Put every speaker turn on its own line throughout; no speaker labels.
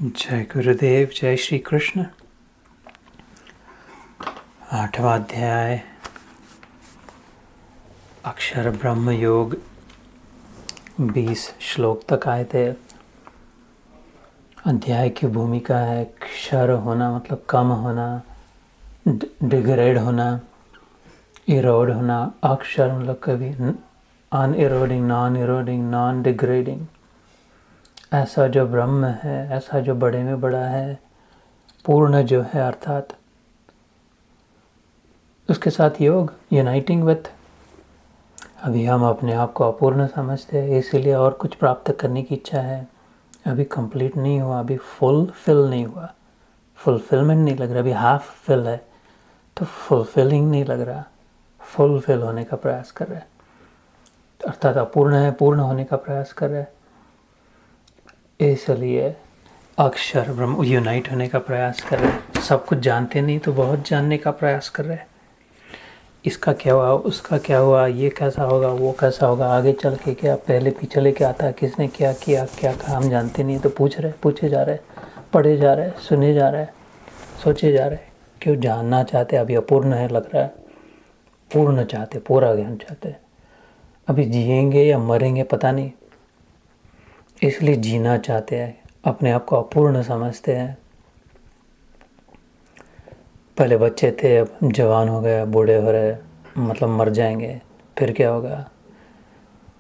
जय गुरुदेव, जय श्री कृष्ण। 8वां अध्याय अक्षर ब्रह्म योग 20 श्लोक तक आए थे। अध्याय की भूमिका है क्षर होना मतलब कम होना, डिग्रेड होना, इरोड होना। अक्षर मतलब कभी अनइरोडिंग, नॉन इरोडिंग, नॉन डिग्रेडिंग। ऐसा जो ब्रह्म है, ऐसा जो बड़े में बड़ा है, पूर्ण जो है, अर्थात उसके साथ योग, यूनाइटिंग विथ। अभी हम अपने आप को अपूर्ण समझते हैं, इसीलिए और कुछ प्राप्त करने की इच्छा है। अभी कंप्लीट नहीं हुआ, अभी फुलफिल नहीं हुआ, फुलफिलमेंट नहीं लग रहा, अभी हाफ फिल है तो फुलफिलिंग नहीं लग रहा, फुलफिल होने का प्रयास कर रहा है, अर्थात अपूर्ण है, पूर्ण होने का प्रयास कर रहा है। इसलिए अक्षर ब्रह्म यूनाइट होने का प्रयास कर रहे हैं। सब कुछ जानते नहीं तो बहुत जानने का प्रयास कर रहे हैं। इसका क्या हुआ, उसका क्या हुआ, ये कैसा होगा, वो कैसा होगा, आगे चल के क्या, पहले पीछे लेके आता है, किसने क्या किया, क्या कहा, हम जानते नहीं तो पूछे जा रहे, पढ़े जा रहे, सुने जा रहे, सोचे जा रहे। क्यों? जानना चाहते। अभी अपूर्ण है लग रहा है, पूर्ण चाहते, पूरा ज्ञान चाहते। अभी जिएंगे या मरेंगे पता नहीं, इसलिए जीना चाहते हैं, अपने आप को अपूर्ण समझते हैं। पहले बच्चे थे, अब जवान हो गए, बूढ़े हो रहे, मतलब मर जाएंगे, फिर क्या होगा?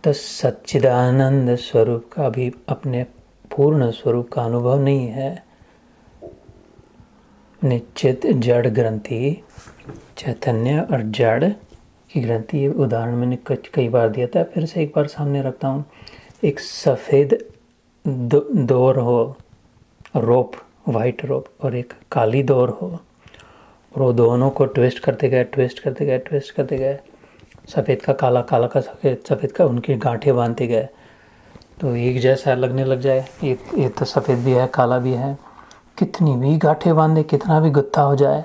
तो सच्चिदानंद स्वरूप का भी अपने पूर्ण स्वरूप का अनुभव नहीं है। निश्चित जड़ ग्रंथि, चैतन्य और जड़ की ग्रंथि, ये उदाहरण मैंने कई बार दिया था, फिर से एक बार सामने रखता हूँ। एक सफ़ेद डोर हो, रोप, वाइट रोप, और एक काली डोर हो, और वो दोनों को ट्विस्ट करते गए, सफ़ेद का काला, काला का सफ़ेद, सफ़ेद का उनकी गांठें बांधते गए तो एक जैसा लगने लग जाए। ये तो सफ़ेद भी है, काला भी है, कितनी भी गांठें बांधे, कितना भी गुत्था हो जाए,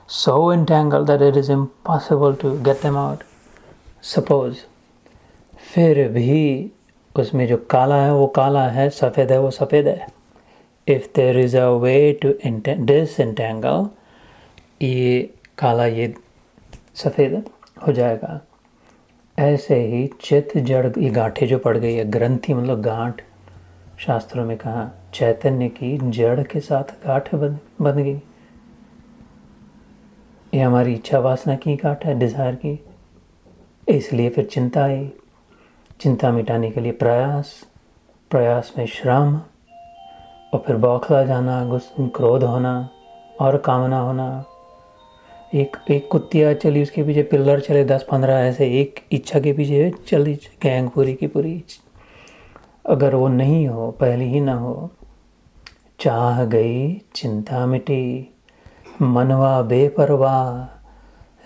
so entangled that it is impossible to get them out. Suppose फिर भी उसमें जो काला है वो काला है, सफ़ेद है वो सफ़ेद है। If there is a way to disentangle, ये काला ये सफ़ेद हो जाएगा। ऐसे ही चित्त जड़, ये गांठें जो पड़ गई है, ग्रंथि मतलब गांठ, शास्त्रों में कहा चैतन्य की जड़ के साथ गांठ बन गई। ये हमारी इच्छा वासना की गांठ है, डिज़ायर की। इसलिए फिर चिंता आई, चिंता मिटाने के लिए प्रयास में श्रम, और फिर बौखला जाना, क्रोध होना और कामना होना। एक कुत्तिया चली, उसके पीछे पिल्लर चले 10-15, ऐसे एक इच्छा के पीछे चली गैंग पूरी की पूरी। अगर वो नहीं हो, पहले ही ना हो, चाह गई चिंता मिटी, मनवा बेपरवाह,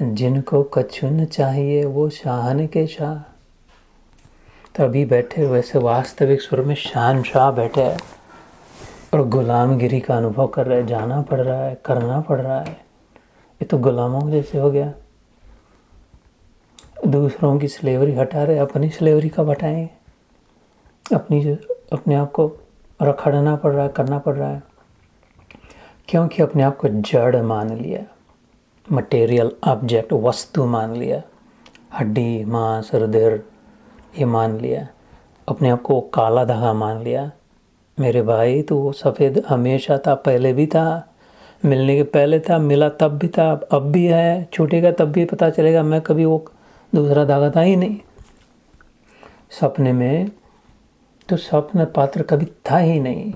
जिनको कछु न चाहिए वो शाहन के शाह। तभी बैठे वैसे वास्तविक स्वर में शहंशाह बैठे हैं और गुलामगिरी का अनुभव कर रहे हैं। जाना पड़ रहा है, करना पड़ रहा है, ये तो गुलामों जैसे हो गया। दूसरों की स्लेवरी हटा रहे, अपनी स्लेवरी कब हटाएं? अपने आप को रखड़ना पड़ रहा है, करना पड़ रहा है, क्योंकि अपने आप को जड़ मान लिया, मटेरियल ऑब्जेक्ट, वस्तु मान लिया, हड्डी मांस रुधिर ये मान लिया, अपने आप को काला धागा मान लिया। मेरे भाई तो वो सफ़ेद हमेशा था, पहले भी था, मिलने के पहले था, मिला तब भी था, अब भी है, छूटेगा तब भी पता चलेगा। मैं कभी वो दूसरा धागा था ही नहीं। सपने में तो स्वप्न पात्र कभी था ही नहीं,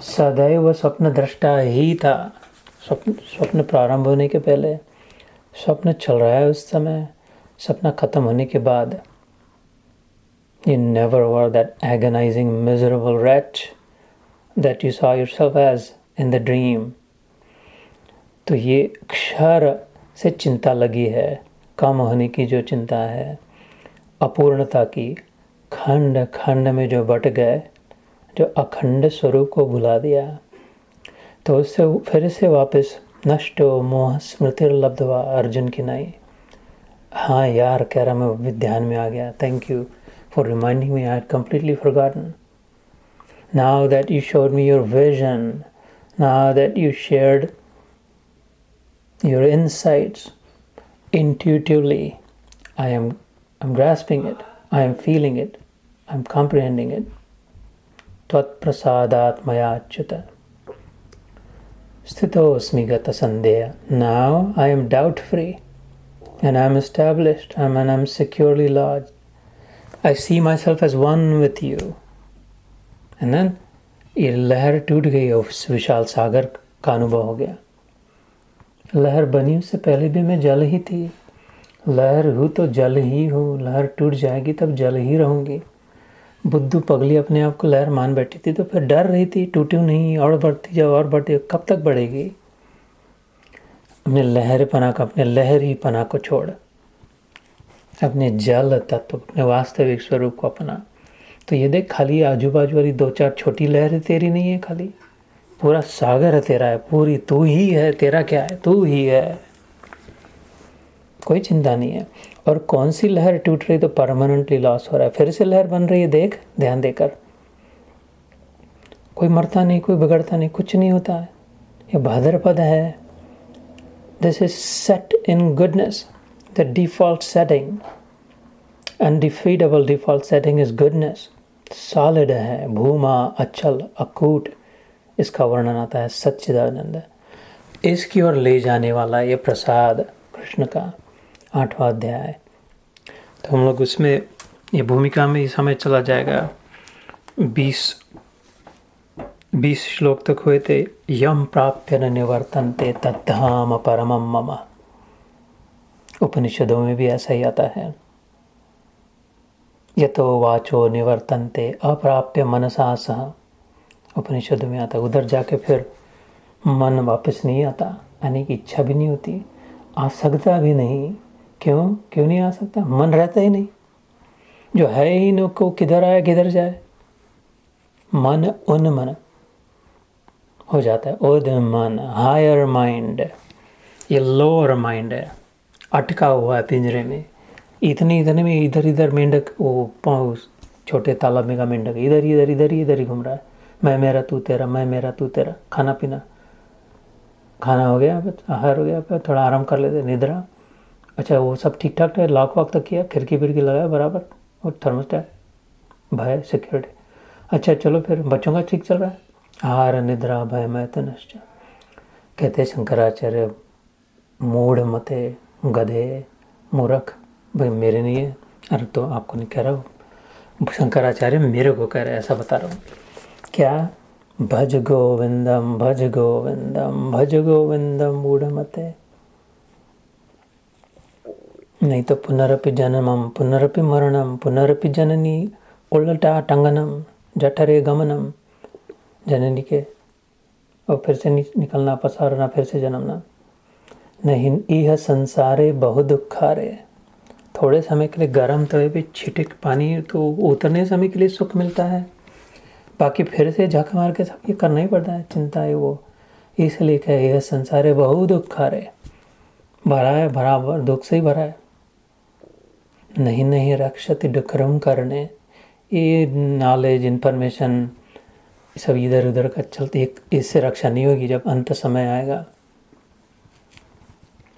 सदैव स्वप्न दृष्टा ही था। स्वप्न प्रारंभ होने के पहले, स्वप्न चल रहा है उस समय, सपना खत्म होने के बाद। You never were that agonizing, miserable wretch that you saw yourself as in the dream. तो ये क्षर से चिंता लगी है, कम होने की जो चिंता है, अपूर्णता की, खंड खंड में जो बट गए, जो अखंड स्वरूप को भुला दिया, तो उससे फिर से वापस नष्टो मोह स्मृतिर्लब्ध्वा अर्जुन की नाई। हाँ यार, कह रहा मैं ध्यान में आ गया, thank you for reminding me, I had completely forgotten. now that you showed me your vision, now that you shared your insights intuitively, I'm grasping it, I am feeling it, I'm comprehending it. Tvat prasadat maya achyuta. Sthitosmi gata sandeha. Now I am doubt-free and I am established and I am securely lodged. I see myself as one with you. And then ये लहर टूट गई और उस विशाल सागर का अनुभव हो गया. लहर बनी उससे पहले भी मैं जल ही थी. लहर हूँ तो जल ही हूँ. लहर टूट जाएगी तब जल ही रहूँगी. बुद्धू पगली अपने आप को लहर मान बैठी थी तो फिर डर रही थी, टूटी नहीं, और बढ़ती जाओ और बढ़ती, कब तक बढ़ेगी. अपने लहरपना का, अपने लहरी पना को छोड़, अपने जल तत्व, अपने वास्तविक स्वरूप को अपना. तो ये देख, खाली आजू बाजू वाली 2-4 छोटी लहरें तेरी नहीं है, खाली पूरा सागर है तेरा है, पूरी तू ही है. तेरा क्या है, तू ही है, कोई चिंता नहीं है. और कौन सी लहर टूट रही तो परमानेंटली लॉस हो रहा है, फिर से लहर बन रही है. देख, ध्यान देकर, कोई मरता नहीं, कोई बिगड़ता नहीं, कुछ नहीं होता है. ये भाद्रपद है. This is set in goodness. The default setting, undefeatable default setting is goodness. Solid है, भूमा, अचल, अकूट, इसका वर्णन आता है सच्चिदानंद. इसकी ओर ले जाने वाला ये प्रसाद कृष्ण का 8वां अध्याय. तो हम लोग उसमें ये भूमिका में ही समय चला जाएगा. 20 श्लोक तक हुए थे. यम प्राप्य न निवर्तन्ते तद्धाम परमम मम. उपनिषदों में भी ऐसा ही आता है. यतो वाचो निवर्तन्ते अप्राप्य मनसा सह. उपनिषदों में आता है, उधर जाके फिर मन वापस नहीं आता, आने की इच्छा भी नहीं होती, आ सकता भी नहीं. क्यों नहीं आ सकता? मन रहता ही नहीं. जो है ही न को किधर आए किधर जाए. मन उन्मन हो जाता है. उद मन, हायर माइंड, ये लोअर माइंड है, अटका हुआ है पिंजरे में. इतने में इधर मेंढक, वो छोटे तालाब में का मेंढक इधर ही घूम रहा है. मैं मेरा तू तेरा, मैं मेरा तू तेरा. खाना पीना, खाना हो गया, आहार हो गया, थोड़ा आराम कर लेते, निद्रा. अच्छा, वो सब ठीक ठाक है. लॉक वॉक तक किया, खिड़की फिड़की लगाया बराबर, और थर्मोस्टेट, भय, सिक्योरिटी. अच्छा चलो, फिर बच्चों का ठीक चल रहा है. आहार निद्रा भय मैं तनश्च. कहते शंकराचार्य, मूढ़ मते, गधे, मूर्ख. भाई मेरे नहीं है. अरे तो आपको नहीं कह रहा हूँ, शंकराचार्य मेरे को कह रहे, ऐसा बता रहा हूँ. क्या? भज गोविंदम भज गोविंदम भज गोविंदम मूढ़ मते. नहीं तो पुनरपि जन्मम पुनरपि मरणम पुनरपि जननी उल्टा टंगनम जठरे गमनम. जननी के और फिर से निकलना, पसारना, फिर से जन्मना. नहीं इह संसारे बहु दुखारे. थोड़े समय के लिए गर्म तवे पे छिटक पानी तो उतरने समय के लिए सुख मिलता है, बाकी फिर से झक मार के सब ये करना ही पड़ता है. चिंता है वो. इसलिए क्या, यह संसारे बहु दुखारे, भरा है, बराबर दुख से ही भरा है. नहीं रक्षति डुकरम करने. ये नॉलेज, इन्फॉर्मेशन सब इधर उधर का चलते, इससे रक्षा नहीं होगी. जब अंत समय आएगा,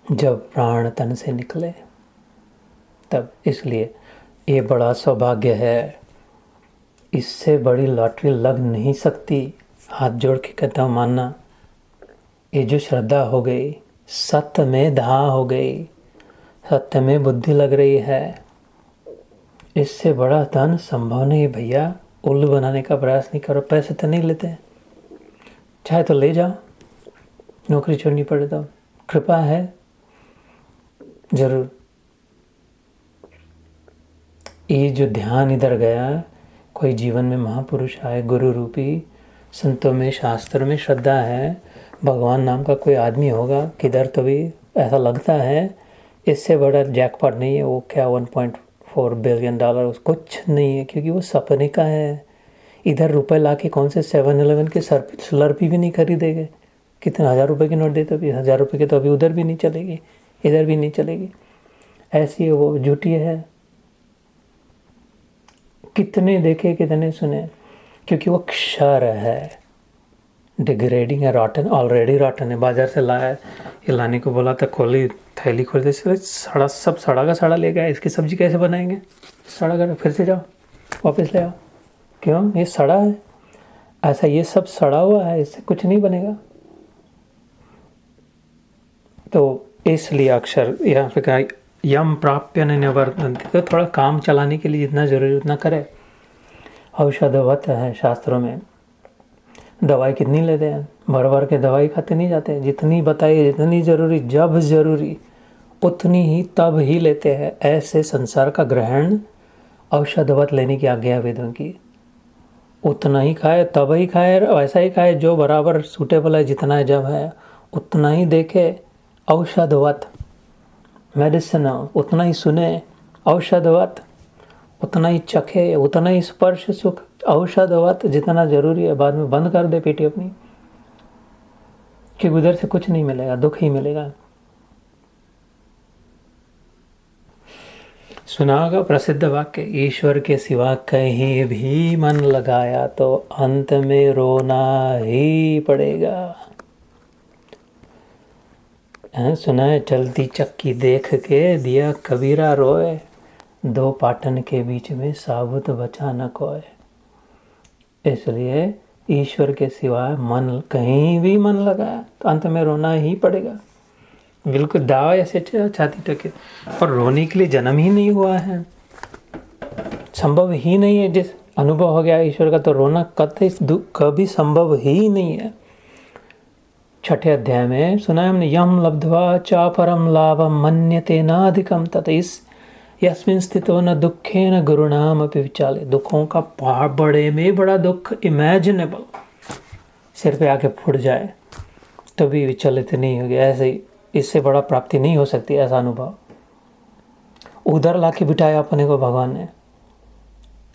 जब प्राण तन से निकले, तब. इसलिए ये बड़ा सौभाग्य है, इससे बड़ी लॉटरी लग नहीं सकती. हाथ जोड़ के कहता हूँ, मानना. ये जो श्रद्धा हो गई, सत्य में धा हो गई, सत्य में बुद्धि लग रही है, इससे बड़ा धन संभव नहीं भैया. उल्लू बनाने का प्रयास नहीं करो. पैसे तो नहीं लेते हैं, चाहे तो ले जाओ, नौकरी छोड़नी पड़े तो. कृपा है जरूर. ये जो ध्यान इधर गया, कोई जीवन में महापुरुष आए, गुरु रूपी, संतों में, शास्त्र में श्रद्धा है, भगवान नाम का कोई आदमी होगा किधर, तो भी ऐसा लगता है. इससे बड़ा जैकपॉट नहीं है. वो क्या 1.4 बिलियन डॉलर कुछ नहीं है, क्योंकि वो सपने का है. इधर रुपए ला के कौन से 7-Eleven के स्लर्पी भी नहीं खरीदेंगे. कितने 1000 रुपये की नोट देते, अभी 1000 रुपये की तो अभी उधर भी नहीं चलेगी, इधर भी नहीं चलेगी. ऐसी वो झूठी है. कितने देखे, कितने सुने. क्योंकि वो क्षर है, डिग्रेडिंग है, रॉटन, ऑलरेडी रॉटन है। बाजार से लाया, ये लाने को बोला था, खोली थैली खोलते सड़ा, सब सड़ा का सड़ा ले गया। इसकी सब्जी कैसे बनाएंगे? सड़ा कर फिर से जाओ वापस ले आओ। क्यों? ये सड़ा है। ऐसा ये सब सड़ा हुआ है, इससे कुछ नहीं बनेगा। तो इसलिए अक्षर यहाँ पे कहा यम प्राप्य निवर्तन्ते, तो थोड़ा काम चलाने के लिए जितना जरूरी उतना करे। औषधवत है शास्त्रों में। दवाई कितनी लेते हैं? भर भर के दवाई खाते नहीं जाते। जितनी बताइए, जितनी जरूरी, जब जरूरी उतनी ही तब ही लेते हैं। ऐसे संसार का ग्रहण औषधवत लेने की आज्ञा है वेदों की। उतना ही खाए, तब ही खाए, वैसा ही खाए जो बराबर सूटेबल है, जितना है जब है उतना ही देखे। औषधवत मेडिसिन, उतना ही सुने। औषधवत उतना ही चखे, उतना ही स्पर्श सुख। औषधवत जितना जरूरी है, बाद में बंद कर दे पेटी अपनी, कि उधर से कुछ नहीं मिलेगा, दुख ही मिलेगा। सुना होगा प्रसिद्ध वाक्य, ईश्वर के सिवा कहीं भी मन लगाया तो अंत में रोना ही पड़ेगा। सुना है, चलती चक्की देख के दिया कबीरा रोए, दो पाटन के बीच में साबुत बचा न कोय। इसलिए ईश्वर के सिवा मन कहीं भी मन लगाया तो अंत में रोना ही पड़ेगा। बिल्कुल दावा ऐसे छाती टके। और रोने के लिए जन्म ही नहीं हुआ है, संभव ही नहीं है। जिस अनुभव हो गया ईश्वर का, तो रोना कभी संभव ही नहीं है। छठे अध्याय में सुना है हमने, यम लब्ध्वा चा परम लाभम मन्यते नाधिकम तत इस यस्मिन स्थितो न दुखे न गुरुनाम अपि विचाले। दुखों का बड़े में बड़ा दुख इमेजिनेबल सिर पे आके फुट जाए तो भी विचलित नहीं हो गया। ऐसे ही इससे बड़ा प्राप्ति नहीं हो सकती। ऐसा अनुभव उधर लाके बिठाया अपने को भगवान ने,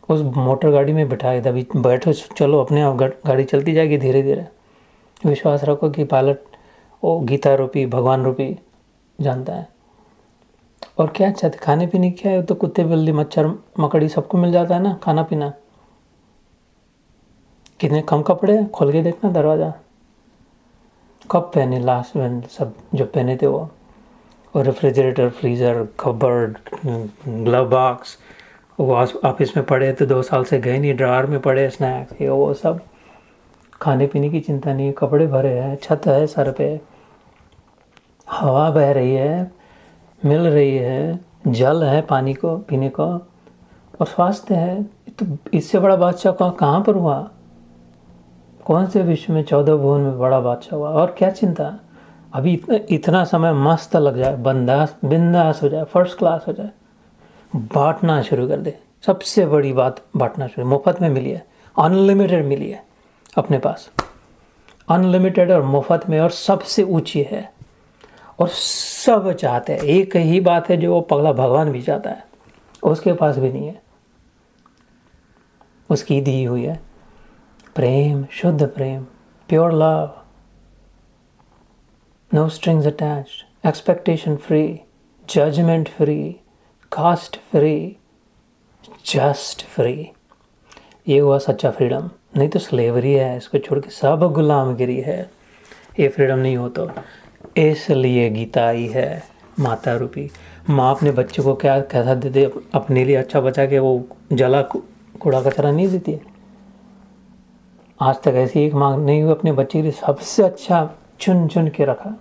उस मोटर गाड़ी में बिठाया, तभी बैठो, चलो अपने आप गाड़ी चलती जाएगी धीरे धीरे। विश्वास रखो कि पायलट वो गीता रूपी, भगवान रूपी जानता है। और क्या चाहते, खाने पीने क्या है? तो कुत्ते बिल्ली मच्छर मकड़ी सबको मिल जाता है ना, खाना पीना। कितने कम कपड़े हैं, खोल के देखना दरवाज़ा। कब पहने लास्ट में सब जो पहने थे वो? और refrigerator, freezer, cupboard, glove box, वो ऑफिस में पड़े तो 2 साल से गए नहीं, ड्रावर में पड़े स्नैक्स, ये वो सब। खाने पीने की चिंता नहीं, कपड़े भरे हैं, छत है सर पे, हवा बह रही है, मिल रही है, जल है पानी को पीने को, और स्वास्थ्य है। तो इससे बड़ा बादशाह कहाँ पर हुआ? कौन से विश्व में 14 भुवन में बड़ा बादशाह हुआ? और क्या चिंता? अभी इतना समय मस्त लग जाए, बिंदास हो जाए, फर्स्ट क्लास हो जाए, बांटना शुरू कर दे। सबसे बड़ी बात बांटना शुरू, मुफ्त में मिली है, अनलिमिटेड मिली है अपने पास, अनलिमिटेड और मुफ्त में, और सबसे ऊंची है। और सब चाहते हैं, एक ही बात है जो वो पगला भगवान भी चाहता है, उसके पास भी नहीं है, उसकी दी हुई है। प्रेम, शुद्ध प्रेम, pure love, no strings attached, expectation free, judgement free, caste free, just free. ये हुआ सच्चा फ्रीडम। नहीं तो स्लेवरी है, इसको छोड़ के सब गुलामगिरी है। ये फ्रीडम नहीं हो तो। इसलिए गीता आई है, माता रूपी। माँ अपने बच्चे को क्या कैसा देते, अपने लिए अच्छा बचा के वो जला कूड़ा कचरा नहीं देती है। आज तक ऐसी एक माँ नहीं हुई अपने बच्चे के लिए सबसे अच्छा चुन चुन के रखा,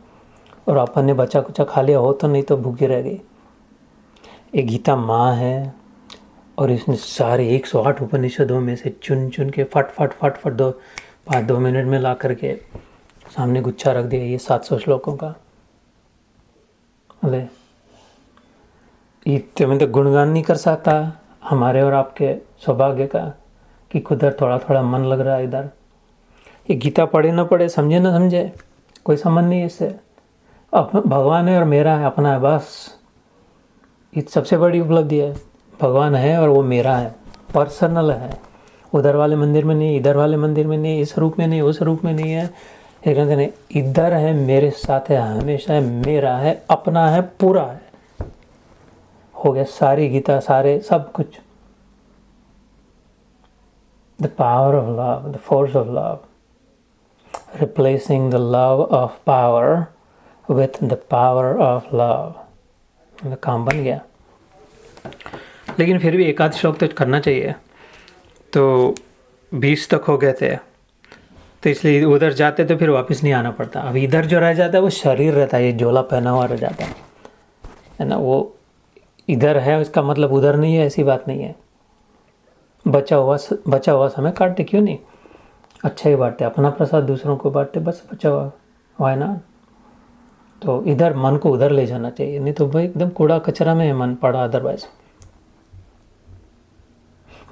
और अपन ने बच्चा कुचा खा लिया हो तो, नहीं तो भूखे रह गई। ये गीता माँ है, और इसने सारे 108 उपनिषदों में से चुन चुन के फट फट फट फट 2 मिनट में ला करके सामने गुच्छा रख दिया, ये 700 श्लोकों का। अरे इतने में तो गुणगान नहीं कर सकता हमारे और आपके सौभाग्य का, कि खुद थोड़ा थोड़ा मन लग रहा है इधर। ये गीता पढ़े ना पढ़े, समझे ना समझे, कोई संबंध नहीं है इससे। अब भगवान है और मेरा है, अपना है, बस। ये सबसे बड़ी उपलब्धि है। भगवान है और वो मेरा है, पर्सनल है। उधर वाले मंदिर में नहीं, इधर वाले मंदिर में नहीं, इस रूप में नहीं, उस रूप में नहीं है। लेकिन नहीं, इधर है, मेरे साथ है, हमेशा है, मेरा है, अपना है, पूरा है। हो गया सारी गीता, सारे सब कुछ। the power of love, the force of love, replacing the love of power with the power of love. काम बन गया। लेकिन फिर भी एक आध श्लोक तो करना चाहिए। तो 20 तक हो गए थे, तो इसलिए उधर जाते तो फिर वापस नहीं आना पड़ता। अब इधर जो रह जाता है वो शरीर रहता है, ये झोला पहना हुआ रह जाता है ना। वो इधर है उसका मतलब उधर नहीं है, ऐसी बात नहीं है। बचा हुआ समय काटते क्यों नहीं, अच्छा ही बांटते, अपना प्रसाद दूसरों को बांटते, बस बचा हुआ, वाई नॉट। तो इधर मन को उधर ले जाना चाहिए, नहीं तो भाई एकदम कूड़ा कचरा में मन पड़ा अदरवाइज।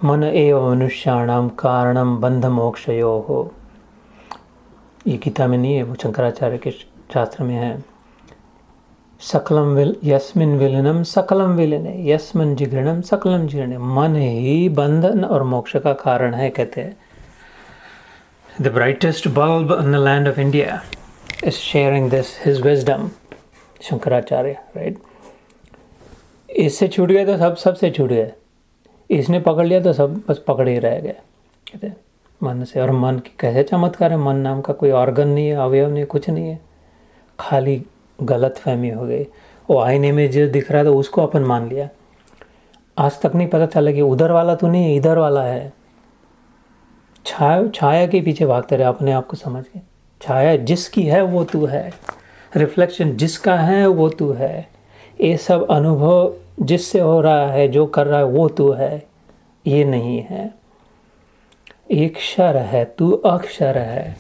मन एव मनुष्याणाम कारणम बंध मोक्षयोः, ये गीता में नहीं है, वो शंकराचार्य के शास्त्र में है। सकलम यस्मिन विलीनम सकलम विलीने, यस्मिन जिघृणम सकलम जिघृणे। मन ही बंधन और मोक्ष का कारण है, कहते हैं। The brightest bulb in the land of India is sharing this his wisdom, Shankaracharya, right. इससे छूट गए तो सबसे छूट गए, इसने पकड़ लिया तो सब बस पकड़े ही रह गए, कहते हैं। मन से, और मन की कैसे चमत्कार है, मन नाम का कोई ऑर्गन नहीं है, अवयव नहीं है, कुछ नहीं है, खाली गलत फहमी हो गई। वो आईने में जो दिख रहा था उसको अपन मान लिया, आज तक नहीं पता चला कि उधर वाला तो नहीं है, इधर वाला है। छाया के पीछे भागते रहे अपने आप को समझ के। छाया जिसकी है वो तू है, रिफ्लेक्शन जिसका है वो तू है, ये सब अनुभव जिससे हो रहा है, जो कर रहा है वो तू है, ये नहीं है। एक क्षर है, तू अक्षर है,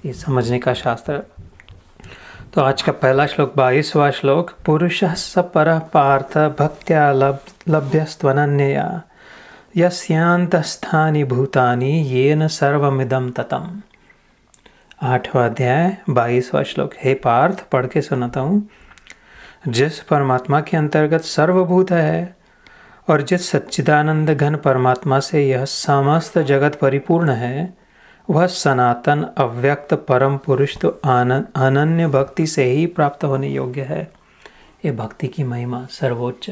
ये समझने का शास्त्र। तो आज का पहला श्लोक 22वां श्लोक। पुरुषः स परः पार्थ भक्त्या लभ्यस्त्वनन्यया यस्यान्तस्थानि भूतानि येन सर्वमिदं ततम्। 8वां अध्याय 22वां श्लोक। हे पार्थ, पढ़ के सुनाता हूँ। जिस परमात्मा के अंतर्गत सर्वभूत है और जिस सच्चिदानंद घन परमात्मा से यह समस्त जगत परिपूर्ण है, वह सनातन अव्यक्त परम पुरुष तो अनन्य भक्ति से ही प्राप्त होने योग्य है। ये भक्ति की महिमा सर्वोच्च।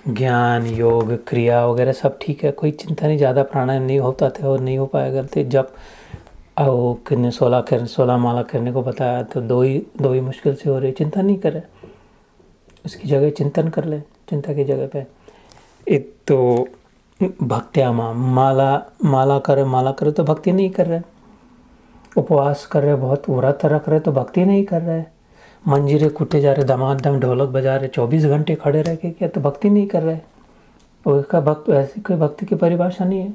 ज्ञान, योग, क्रिया वगैरह सब ठीक है, कोई चिंता नहीं, ज़्यादा प्राणायाम नहीं होता थे और नहीं हो पाएगा। तो जब वो कितने 16 माला करने को बताया तो दो ही मुश्किल से हो रही, चिंता नहीं करे, उसकी जगह चिंतन कर ले, चिंता की जगह पे। एक तो भक्त्या माला करे तो भक्ति नहीं कर रहे, उपवास कर रहे, बहुत व्रत रख रहे तो भक्ति नहीं कर रहे, मंजीरे कूटे जा रहे, दमादम ढोलक बजा रहे, 24 घंटे खड़े रह के क्या, तो भक्ति नहीं कर रहे। उसका भक्त, ऐसी कोई भक्ति की परिभाषा नहीं है।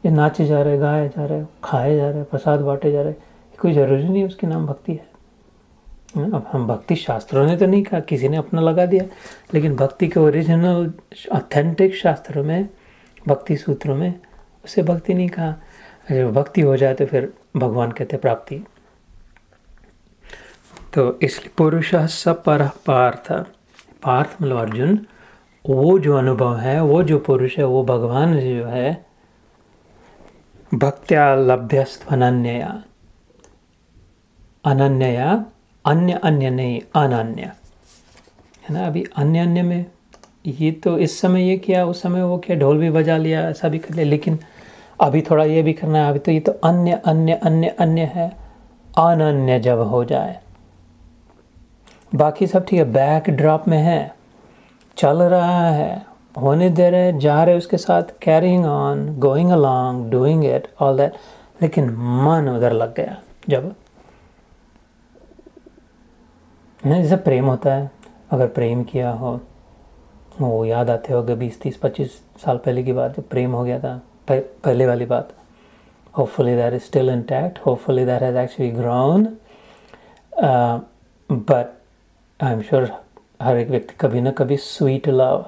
ये नाचे जा रहे, गाए जा रहे, खाए जा रहे, प्रसाद बांटे जा रहे, कोई ज़रूरी नहीं है उसके नाम भक्ति है। अब हम भक्ति, शास्त्रों ने तो नहीं कहा, किसी ने अपना लगा दिया, लेकिन भक्ति के ओरिजिनल ऑथेंटिक शास्त्रों में, भक्ति सूत्रों में उसे भक्ति नहीं कहा। जब भक्ति हो जाए तो फिर भगवान कहते प्राप्ति। तो इसलिए पुरुषः स परः पार्थ, पार्थ मतलब अर्जुन, वो जो अनुभव है, वो जो पुरुष है, वो भगवान जो है, भक्त्या लभ्यस्त्वनन्यया, अनन्यया, अन्य नहीं, अनन्य है ना। अभी अन्य में ये तो इस समय ये किया, उस समय वो किया, ढोल भी बजा लिया, ऐसा भी कर लिया, लेकिन अभी थोड़ा ये भी करना है। अभी तो ये तो अन्य है। अनन्य जब हो जाए, बाकी सब ठीक है, बैक ड्रॉप में है, चल रहा है, होने दे रहे, जा रहे उसके साथ, carrying on, going along, doing it, all that, लेकिन मन उधर लग गया। जब ना, जैसे प्रेम होता है, अगर प्रेम किया हो, वो याद आते होगे 20, 30, 25 साल पहले की बात, जब प्रेम हो गया था, पहले वाली बात। Hopefully that is still intact, hopefully that has actually grown, but I am sure हर एक व्यक्ति कभी ना कभी स्वीट लव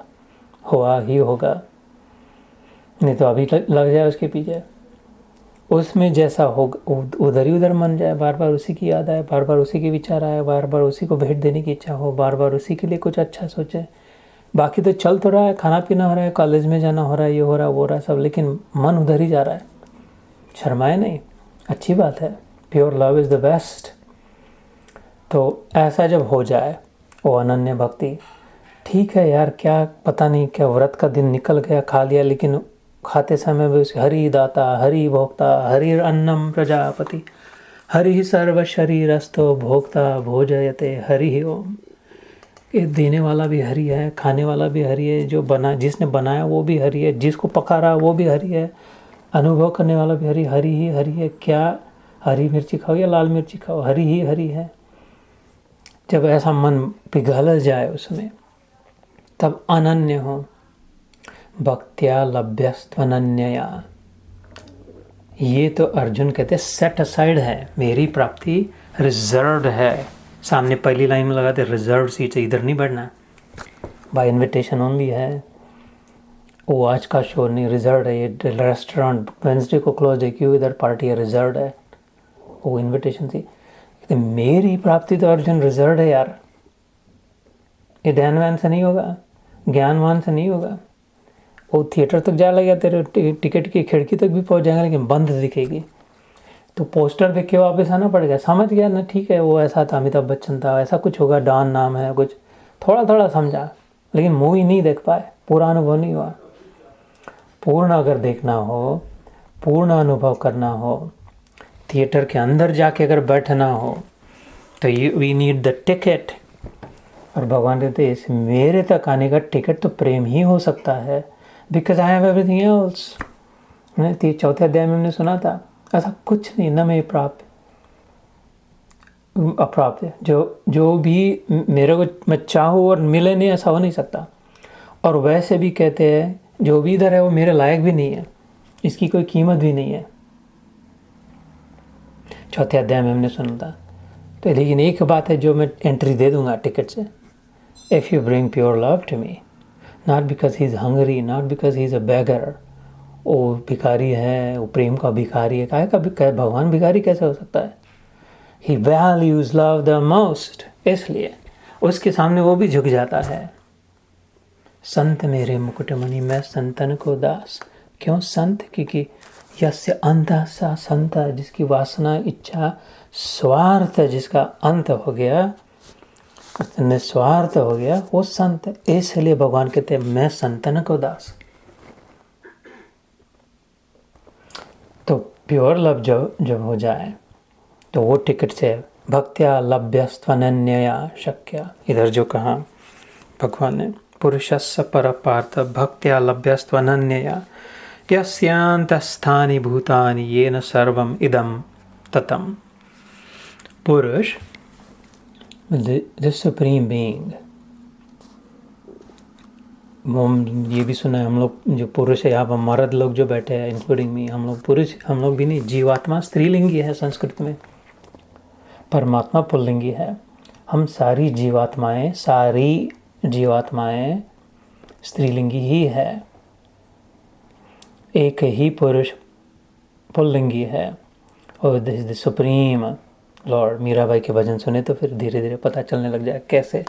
हुआ ही होगा, नहीं तो अभी लग जाए उसके पीछे। उसमें जैसा हो, उधर ही उधर मन जाए, बार बार उसी की याद आए, बार बार उसी के विचार आए, बार बार उसी को भेंट देने की इच्छा हो, बार बार उसी के लिए कुछ अच्छा सोचे। बाकी तो चल तो रहा है, खाना पीना हो रहा है, कॉलेज में जाना हो रहा है, ये हो रहा है, वो हो रहा है सब, लेकिन मन उधर ही जा रहा है। शर्माए नहीं, अच्छी बात है, pure love is the best. तो ऐसा जब हो जाए वो अनन्य भक्ति, ठीक है यार, क्या पता नहीं क्या व्रत का दिन निकल गया, खा लिया, लेकिन खाते समय भी उसके हरि दाता, हरि भोक्ता, हरि अन्नम प्रजापति, हरि सर्व शरीरस्थो भोक्ता भोजयते हरि ओम। ये देने वाला भी हरि है, खाने वाला भी हरि है, जिसने बनाया वो भी हरि है, जिसको पका रहा वो भी हरि है, अनुभव करने वाला भी हरि ही हरि है। क्या हरी मिर्ची खाओ या लाल मिर्ची खाओ, हरि ही हरि है। जब ऐसा मन पिघल जाए उसमें, तब अनन्य हो, भक्त्या लभ्यस्त्वनन्यया। ये तो अर्जुन कहते सेट असाइड है, मेरी प्राप्ति रिजर्व्ड है। सामने पहली लाइन में लगाते रिजर्व सीट, इधर नहीं बढ़ना, बाय इनविटेशन ओनली है। वो आज का शो नहीं, रिजर्व है। ये रेस्टोरेंट वेंसडे को क्लोज है, क्यों इधर पार्टी है, रिजर्व है। वो इनविटेशन थी। मेरी प्राप्ति तो अर्जुन रिजर्व है यार। ये ध्यानवान से नहीं होगा, ज्ञानवान से नहीं होगा। वो थिएटर तक जा लगा, तेरे टिकट की खिड़की तक भी पहुंच जाएगा, लेकिन बंद दिखेगी तो पोस्टर देख के वापस आना पड़ेगा। समझ गया ना, ठीक है वो ऐसा था, अमिताभ बच्चन था, ऐसा कुछ होगा, डॉन नाम है, कुछ थोड़ा थोड़ा समझा, लेकिन मूवी नहीं देख पाए, पूरा अनुभव नहीं हुआ। पूर्ण अगर देखना हो, पूर्ण अनुभव करना हो, थिएटर के अंदर जाके अगर बैठना हो, तो वी नीड द टिकट। और भगवान कहते इस मेरे तक आने का टिकट तो प्रेम ही हो सकता है, because I have everything else. चौथे अध्याय में हमने सुना था, ऐसा कुछ नहीं, न मैं प्राप्त अप्राप्त है। जो भी मेरे को मैं चाहूँ और मिले नहीं, ऐसा हो नहीं सकता। और वैसे भी कहते हैं जो भी इधर है वो मेरे लायक भी नहीं है, इसकी कोई कीमत भी नहीं है। चौथे अध्याय में हमने सुना था। तो लेकिन एक बात है जो मैं एंट्री दे दूंगा टिकट से, if you bring pure love to me, not because he is hungry, not because he is a beggar. वो भिखारी है, वो प्रेम का भिखारी है। काहे भगवान भिखारी कैसे हो सकता है? ही वैल्यूज लव द मोस्ट, इसलिए उसके सामने वो भी झुक जाता है। संत मेरे मुकुटमणि, मैं संतन को दास। क्यों संत? क्योंकि यस्य अंतः सा संत, जिसकी वासना, इच्छा, स्वार्थ जिसका अंत हो गया, निस्वार्थ हो गया, वो संत। इसलिए भगवान कहते हैं मैं संतन को दास। तो प्योर लव जब हो जाए तो वो टिकट से भक्त्या लभ्यस्त्वनन्यया शक्या। इधर जो कहा भगवान ने, पुरुषस्य पर पार्थ भक्त्या लभ्यस्त्वनन्यया यस्यान्तस्थानि भूतानि येन सर्वम इदम ततम। पुरुष, द सुप्रीम बीइंग। ये भी सुना है हम लोग, जो पुरुष है यहाँ पर मर्द लोग जो बैठे हैं इंक्लूडिंग मी, हम लोग पुरुष, हम लोग भी नहीं। जीवात्मा स्त्रीलिंगी है संस्कृत में, परमात्मा पुल्लिंगी है। हम सारी जीवात्माएं स्त्रीलिंगी ही है। एक ही पुरुष पुल्लिंगी है, और this is the supreme Lord. Mirabai के भजन सुने तो फिर धीरे धीरे पता चलने लग जाए कैसे।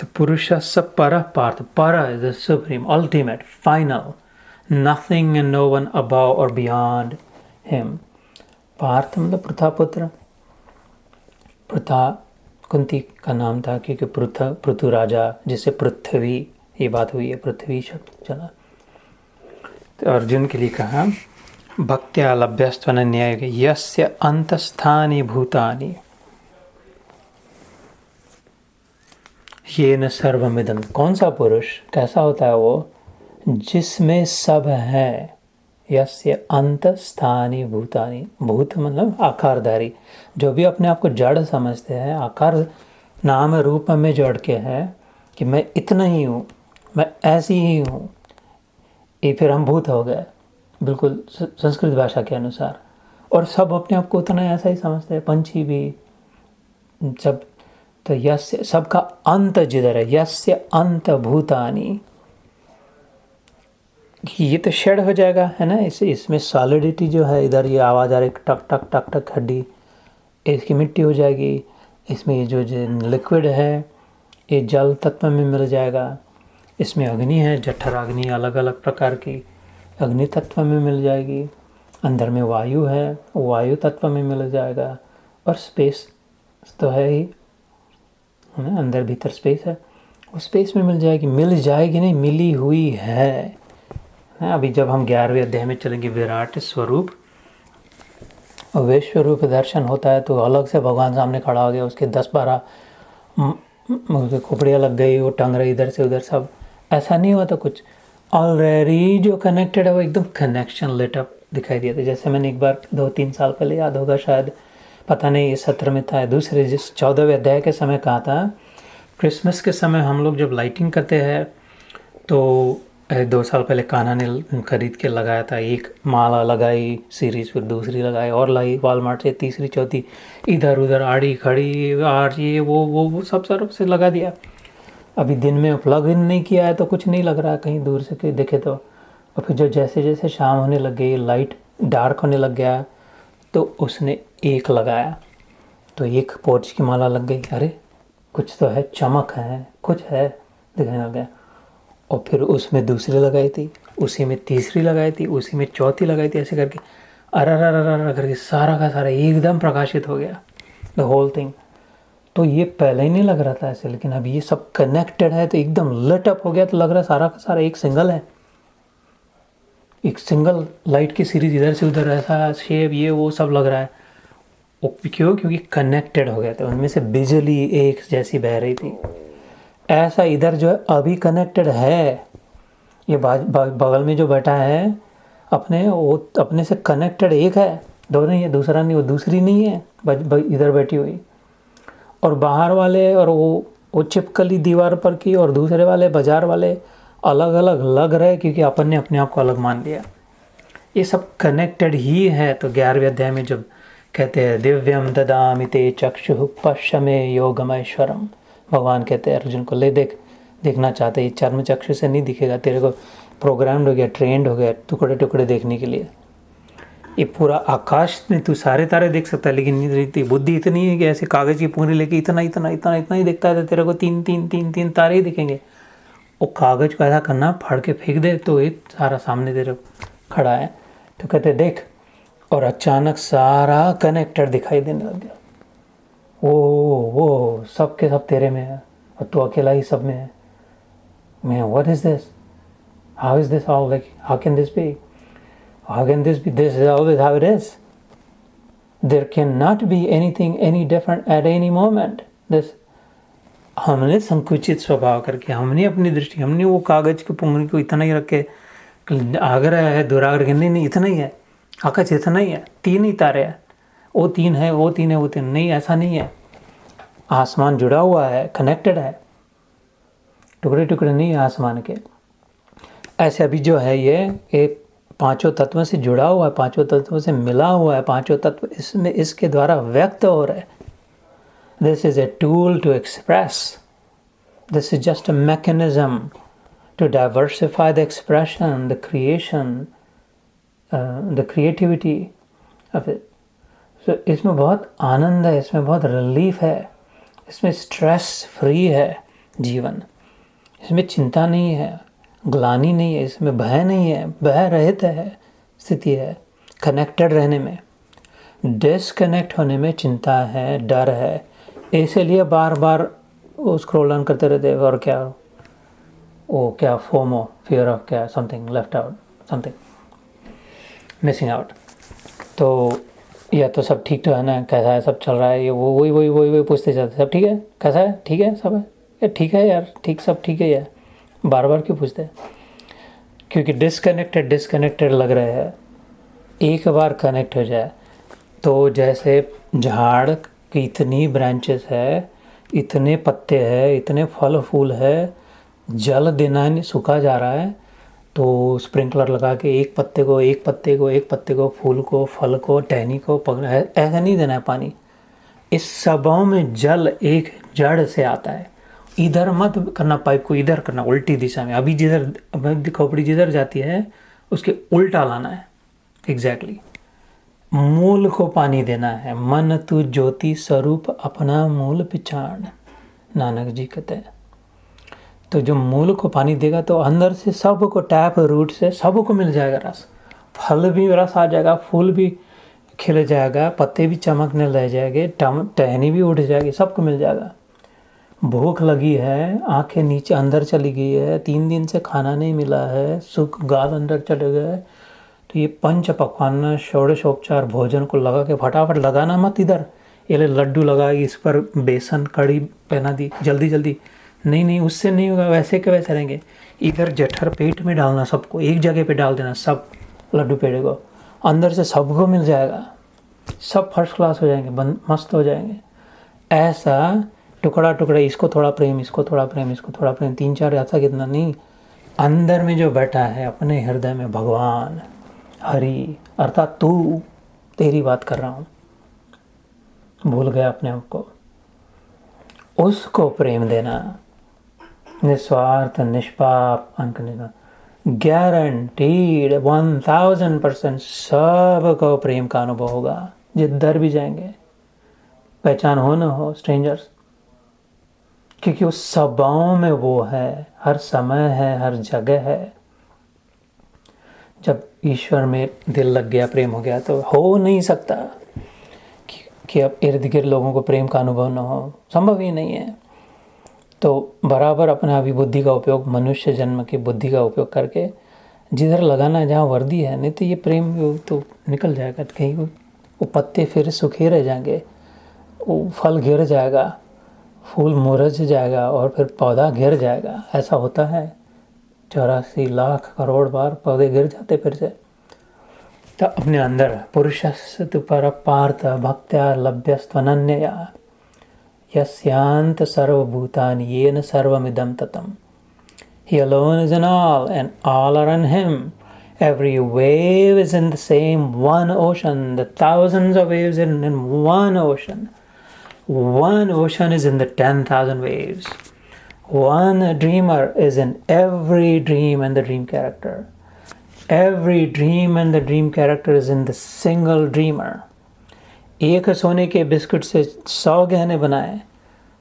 तो पुरुषस्य पर पार्थ, पर is the supreme, ultimate, final, nothing and no one above or beyond him. Partha मतलब पृथापुत्र। पृथा कुंती का नाम था, क्योंकि पृथु राजा, जिससे पृथ्वी, ये बात हुई है, पृथ्वी शब्द चला। तो अर्जुन के लिए कहा भक्त्या लभ्यस्त्वनन्यया यस्य अंतस्थानि भूतानि येन सर्वमिदं। कौन सा पुरुष, कैसा होता है वो? जिसमें सब है। यस्य अंतस्थानि भूतानि, भूत मतलब आकारधारी। जो भी अपने आप को जड़ समझते हैं, आकार नाम रूप में जोड़ के है कि मैं इतना ही हूँ, मैं ऐसी ही हूँ, ये फिर हम भूत हो गए बिल्कुल संस्कृत भाषा के अनुसार। और सब अपने आप को उतना ऐसा ही समझते हैं, पंछी भी सब। तो यस्य, सबका अंत जिधर है, यस्य अंत भूतानि, ये तो शेड हो जाएगा, है ना। इसमें सॉलिडिटी जो है, इधर ये आवाज़ आ रही टक टक टक टक हड्डी, इसकी मिट्टी हो जाएगी। इसमें ये जो लिक्विड है ये जल तत्व में मिल जाएगा। इसमें अग्नि है, जठर अग्नि, अलग अलग प्रकार की अग्नि तत्व में मिल जाएगी। अंदर में वायु है, वायु तत्व में मिल जाएगा। और स्पेस तो है ही, है ना, अंदर भीतर स्पेस है, उस स्पेस में मिल जाएगी नहीं, मिली हुई है हैं। अभी जब हम 11वें अध्याय में चलेंगे, विराट स्वरूप और विश्व रूप दर्शन होता है तो अलग से भगवान सामने खड़ा हो गया, उसके 10-12 खोपड़ियाँ लग गई, वो टंग रही इधर से उधर, सब ऐसा नहीं हुआ था कुछ। ऑलरेडी जो कनेक्टेड है वो एकदम कनेक्शन लिट अप दिखाई दिया था। जैसे मैंने एक बार 2-3 साल पहले, याद होगा शायद, पता नहीं इस सत्र में था, दूसरे जिस 14वें अध्याय के समय कहा था, क्रिसमस के समय हम लोग जब लाइटिंग करते हैं तो 2 साल पहले कान्हा ने खरीद के लगाया था, एक माला लगाई सीरीज, फिर दूसरी लगाई और लाई वॉलमार्ट से, तीसरी चौथी, इधर उधर आड़ी खड़ी आर ये वो सब तरफ से लगा दिया। अभी दिन में प्लग इन नहीं किया है तो कुछ नहीं लग रहा है कहीं दूर से कोई देखे तो। और फिर जो जैसे जैसे शाम होने लग गई, लाइट डार्क होने लग गया, तो उसने एक लगाया तो एक पोर्च की माला लग गई। अरे कुछ तो है, चमक है, कुछ है दिखने लग गया। और फिर उसमें दूसरी लगाई थी, उसी में तीसरी लगाई थी, उसी में चौथी लगाई थी, ऐसे करके अर करके सारा का सारा एकदम प्रकाशित हो गया, द होल थिंग। तो ये पहले ही नहीं लग रहा था ऐसे, लेकिन अब ये सब कनेक्टेड है तो एकदम लिट अप हो गया, तो लग रहा है सारा का सारा एक सिंगल है, एक सिंगल लाइट की सीरीज, इधर से उधर ऐसा शेप ये वो सब लग रहा है। वो क्यों? क्योंकि कनेक्टेड हो गए थे, उनमें से बिजली एक जैसी बह रही थी। ऐसा इधर जो है अभी कनेक्टेड है, ये बगल में जो बैठा है अपने, वो अपने से कनेक्टेड एक है, दो नहीं है, दूसरा नहीं, वो दूसरी नहीं है इधर बैठी हुई। और बाहर वाले और वो चिपकली दीवार पर की और दूसरे वाले बाजार वाले अलग अलग लग रहे, क्योंकि अपन ने अपने आप को अलग मान लिया। ये सब कनेक्टेड ही है। तो 11वें अध्याय में जब कहते हैं दिव्यम ददामि ते चक्षुः पश्यमे योगमैश्वरम, भगवान कहते हैं अर्जुन को, ले देखना चाहते, ये चर्म चक्षु से नहीं दिखेगा, तेरे को प्रोग्राम्ड हो गया, ट्रेंड हो गया टुकड़े टुकड़े देखने के लिए। ये पूरा आकाश में तू सारे तारे देख सकता है, लेकिन बुद्धि इतनी है कि ऐसे कागज़ की पूरी लेके इतना इतना इतना इतना ही देखता है, तो तेरे को तीन तारे ही दिखेंगे। वो कागज़ को ऐसा करना, फाड़ के फेंक दे तो एक सारा सामने तेरे खड़ा है। तो कहते देख, और अचानक सारा कनेक्टेड दिखाई देने लग गया। वो सब के सब तेरे में है और तू अकेला ही सब में है। मैं, what is this, how is this all, like how can this be, how can this be, this is always how it is, there can not be anything any different at any moment. This हमने संकुचित स्वभाव करके, हमने अपनी दृष्टि, हमने वो कागज की पुंगरी को इतना ही रख के आग्रह है, दुराग्रह के, नहीं इतना ही है, आकाश इतना ही है, 3 ही तारे हैं, वो 3 है, वो 3 है, वो 3 नहीं, ऐसा नहीं है। आसमान जुड़ा हुआ है, कनेक्टेड है, टुकड़े टुकड़े नहीं है आसमान के। ऐसे अभी जो है ये 5 तत्वों से जुड़ा हुआ है, 5 तत्वों से मिला हुआ है, 5 तत्व इसमें इसके द्वारा व्यक्त हो रहे हैं। This is a tool to express. This is just a mechanism to diversify the expression, the creation, the creativity of it. So इसमें बहुत आनंद है, इसमें बहुत रिलीफ है, इसमें स्ट्रेस फ्री है जीवन, इसमें चिंता नहीं है, ग्लानि नहीं है, इसमें भय नहीं है, भय रहित है स्थिति है। कनेक्टेड रहने में, डिसकनेक्ट होने में चिंता है, डर है, इसीलिए बार बार वो स्क्रॉल ऑन करते रहते हैं। और क्या फोमो, फियर ऑफ क्या, something left out, something missing out. तो या तो सब ठीक तो है ना, कैसा है, सब चल रहा है, ये वो वही पूछते जाते, सब ठीक है, कैसा है, ठीक है, सब है, ये ठीक है यार, ठीक, सब ठीक है यार, बार बार क्यों पूछते हैं? क्योंकि डिसकनेक्टेड लग रहे हैं। एक बार कनेक्ट हो जाए तो जैसे झाड़ की इतनी ब्रांचेस है, इतने पत्ते हैं, इतने फल फूल है, जल देना नहीं, सूखा जा रहा है, तो स्प्रिंकलर लगा के एक पत्ते को, फूल को, फल को, टहनी को पकड़, ऐसा नहीं देना है पानी। इस सबों में जल एक जड़ से आता है। इधर मत करना पाइप को, इधर करना, उल्टी दिशा में। अभी जिधर खोपड़ी जिधर जाती है उसके उल्टा लाना है, एग्जैक्टली। मूल को पानी देना है। मन तू ज्योति स्वरूप अपना मूल पिछाड़, नानक जी कहते हैं। तो जो मूल को पानी देगा तो अंदर से सबको, टैप रूट से सबको मिल जाएगा रस, फल भी रस आ जाएगा, फूल भी खिल जाएगा, पत्ते भी चमकने लग जाएंगे, टहनी भी उठ जाएगी, सबको मिल जाएगा। भूख लगी है, आंखें नीचे अंदर चली गई है, 3 दिन से खाना नहीं मिला है, सुख गाल अंदर चले गए, तो ये पंच पकवान षोडशोपचार भोजन को लगा के फटाफट लगाना मत इधर, ये ले लड्डू लगा इस पर बेसन कड़ी पहना दी जल्दी जल्दी, नहीं नहीं उससे नहीं होगा, वैसे के वैसे रहेंगे। इधर जठर पेट में डालना, सबको एक जगह पे डाल देना, सब लड्डू पेड़े को अंदर से सबको मिल जाएगा, सब फर्स्ट क्लास हो जाएंगे, मस्त हो जाएंगे। ऐसा टुकड़ा टुकड़ा, इसको थोड़ा प्रेम, इसको थोड़ा प्रेम, इसको थोड़ा प्रेम, 3-4 ऐसा कितना नहीं, अंदर में जो बैठा है अपने हृदय में भगवान हरि अर्थात तू, तेरी बात कर रहा हूँ, भूल गया अपने आप को, उसको प्रेम देना, निस्वार्थ निष्पाप गारंटीड 1000% सबको प्रेम का अनुभव होगा जिधर भी जाएंगे, पहचान हो न हो स्ट्रेंजर्स, क्योंकि उस स्वभाव में वो है, हर समय है, हर जगह है। जब ईश्वर में दिल लग गया, प्रेम हो गया, तो हो नहीं सकता कि अब इर्द गिर्द लोगों को प्रेम का अनुभव न हो, संभव ही नहीं है। तो बराबर अपना अभी बुद्धि का उपयोग, मनुष्य जन्म की बुद्धि का उपयोग करके जिधर लगाना है जहाँ वर्दी है, नहीं तो ये प्रेम तो निकल जाएगा, तो कहीं वो पत्ते फिर सूखे रह जाएंगे, वो फल गिर जाएगा, फूल मुरझ जाएगा और फिर पौधा गिर जाएगा। ऐसा होता है, 84 लाख करोड़ बार पौधे गिर जाते फिर से। तो अपने अंदर पुरुषस्य पर पार्थ भक्त्या लभ्यस्त्वनन्यया यस्यांत सर्वभूतानि येन सर्वमिदं ततम्। He alone is in all and all are in him. Every wave is in the same one ocean. The thousands of waves are in one ocean. One ocean is in the 10,000 waves. One dreamer is in every dream and the dream character. Every dream and the dream character is in the single dreamer. एक सोने के biscuit से 100 गहने बनाए,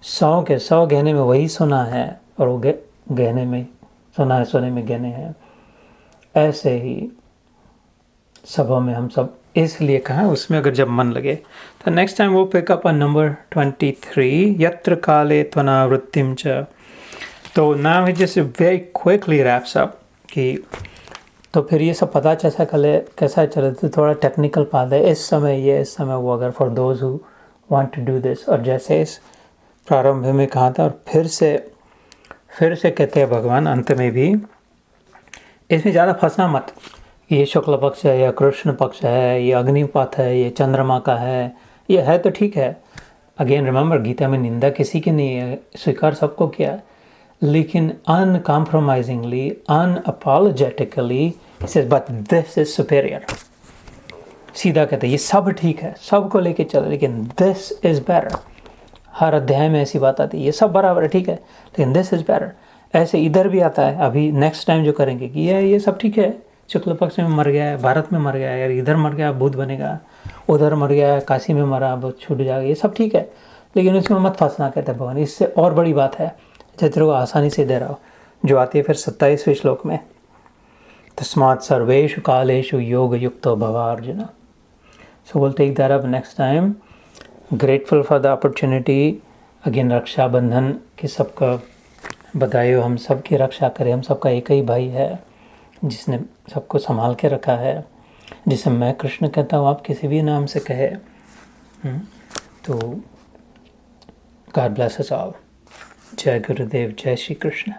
100 के 100 गहने में वही सोना है, और वो गहने में सोना है, सोने में गहने हैं। ऐसे ही सबों में हम सब, इसलिए कहा उसमें अगर जब मन लगे तो नेक्स्ट टाइम वो पिकअप ऑन नंबर 23 यत्र काले त्वनावृत्तिम च। तो now he just very quickly wraps up कि तो फिर ये सब पता कैसा चले, तो थोड़ा टेक्निकल बात है, इस समय ये, इस समय वो, अगर for those who want to do this. और जैसे इस प्रारंभ में कहा था और फिर से कहते हैं भगवान अंत में भी, इसमें ज़्यादा फंसना मत, ये शुक्ल पक्ष है या कृष्ण पक्ष है, ये अग्निपथ है, ये चंद्रमा का है, ये है तो ठीक है। अगेन रिमेंबर, गीता में निंदा किसी की नहीं है, स्वीकार सबको किया, लेकिन uncompromisingly, unapologetically but this is superior. सीधा कहते हैं ये सब ठीक है, सबको लेके चलो, लेकिन दिस इज बेटर। हर अध्याय में ऐसी बात आती है, ये सब बराबर है ठीक है, लेकिन दिस इज बेटर। ऐसे इधर भी आता है, अभी नेक्स्ट टाइम जो करेंगे कि ये सब ठीक है, शुक्ल पक्ष में मर गया है, भारत में मर गया है, यार इधर मर गया भूत बनेगा, उधर मर गया है, काशी में मरा वो छूट जाएगा, ये सब ठीक है, लेकिन उसमें मत फंसना, कहते हैं भगवान। इससे और बड़ी बात है, चैत्र को आसानी से दे रहा हो, जो आती है फिर 27वें श्लोक में, तस्मात् सर्वेषु कालेषु योग युक्तो भव Arjun. So will take that up next time. Grateful for the opportunity. Again Rakshabandhan की सबका बधाई हो, हम सब की रक्षा करें, हम सबका एक ही भाई है जिसने सबको संभाल के रखा है, जिसे मैं कृष्ण कहता हूँ, आप किसी भी नाम से कहे। तो गॉड ब्लेस अस ऑल। जय गुरुदेव, जय श्री कृष्ण।